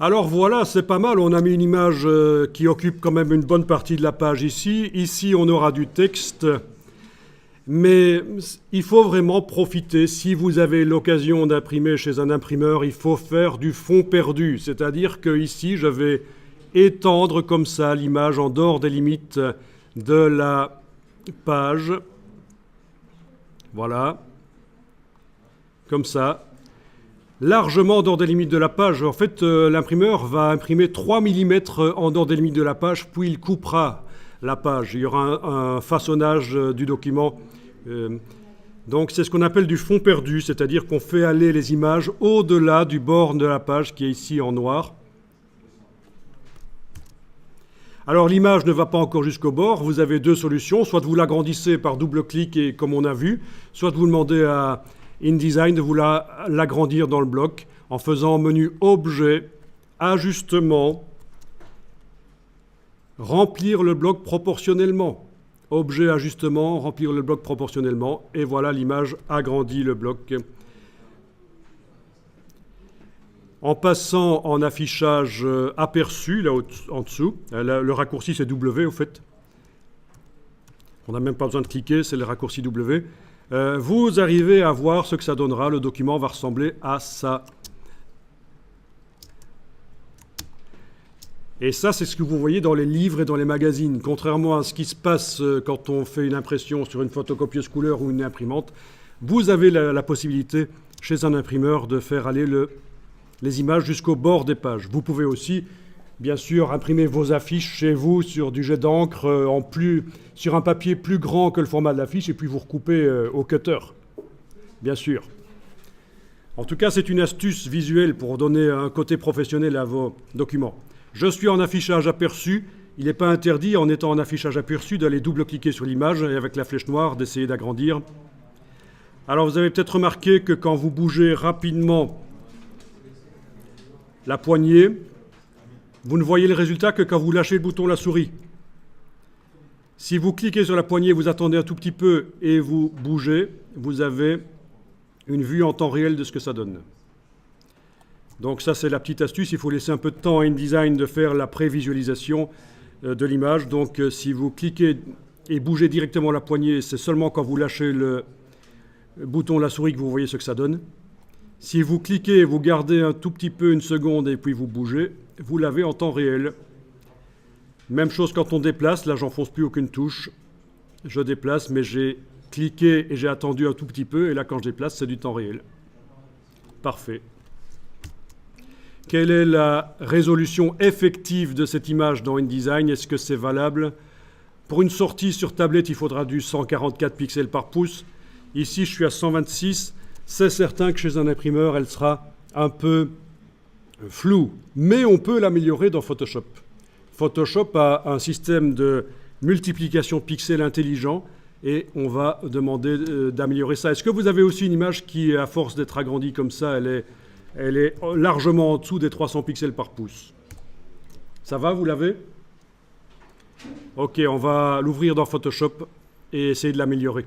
Alors voilà, c'est pas mal. On a mis une image qui occupe quand même une bonne partie de la page ici. Ici, on aura du texte. Mais il faut vraiment profiter. Si vous avez l'occasion d'imprimer chez un imprimeur, il faut faire du fond perdu. C'est-à-dire que ici, je vais étendre comme ça l'image en dehors des limites de la page. Voilà. Comme ça. Largement en dehors des limites de la page. En fait, l'imprimeur va imprimer 3 mm en dehors des limites de la page, puis il coupera la page. Il y aura un façonnage du document. Donc c'est ce qu'on appelle du fond perdu, c'est-à-dire qu'on fait aller les images au-delà du bord de la page qui est ici en noir. Alors l'image ne va pas encore jusqu'au bord. Vous avez deux solutions. Soit vous l'agrandissez par double clic, et comme on a vu, soit vous demandez à InDesign de vous l'agrandir dans le bloc en faisant menu Objet, Ajustement, Remplir le bloc proportionnellement. Objet, Ajustement, Remplir le bloc proportionnellement. Et voilà, l'image agrandit le bloc. En passant en affichage aperçu, là en dessous, le raccourci c'est W au fait. On n'a même pas besoin de cliquer, c'est le raccourci W. Vous arrivez à voir ce que ça donnera. Le document va ressembler à ça. Et ça, c'est ce que vous voyez dans les livres et dans les magazines. Contrairement à ce qui se passe quand on fait une impression sur une photocopieuse couleur ou une imprimante, vous avez la possibilité, chez un imprimeur, de faire aller les images jusqu'au bord des pages. Vous pouvez aussi, bien sûr, imprimer vos affiches chez vous sur du jet d'encre sur un papier plus grand que le format de l'affiche et puis vous recoupez au cutter, bien sûr. En tout cas, c'est une astuce visuelle pour donner un côté professionnel à vos documents. Je suis en affichage aperçu. Il n'est pas interdit, en étant en affichage aperçu, d'aller double-cliquer sur l'image et avec la flèche noire, d'essayer d'agrandir. Alors, vous avez peut-être remarqué que quand vous bougez rapidement la poignée, vous ne voyez le résultat que quand vous lâchez le bouton la souris. Si vous cliquez sur la poignée, vous attendez un tout petit peu et vous bougez, vous avez une vue en temps réel de ce que ça donne. Donc ça, c'est la petite astuce. Il faut laisser un peu de temps à InDesign de faire la prévisualisation de l'image. Donc si vous cliquez et bougez directement la poignée, c'est seulement quand vous lâchez le bouton la souris que vous voyez ce que ça donne. Si vous cliquez, vous gardez un tout petit peu, une seconde, et puis vous bougez, vous l'avez en temps réel. Même chose quand on déplace. Là, j'enfonce plus aucune touche. Je déplace, mais j'ai cliqué et j'ai attendu un tout petit peu. Et là, quand je déplace, c'est du temps réel. Parfait. Quelle est la résolution effective de cette image dans InDesign? Est-ce que c'est valable? Pour une sortie sur tablette, il faudra du 144 pixels par pouce. Ici, je suis à 126. C'est certain que chez un imprimeur, elle sera un peu floue. Mais on peut l'améliorer dans Photoshop. Photoshop a un système de multiplication pixels intelligent et on va demander d'améliorer ça. Est-ce que vous avez aussi une image qui, à force d'être agrandie comme ça, elle est largement en dessous des 300 pixels par pouce? Ça va, vous l'avez? Ok, on va l'ouvrir dans Photoshop et essayer de l'améliorer.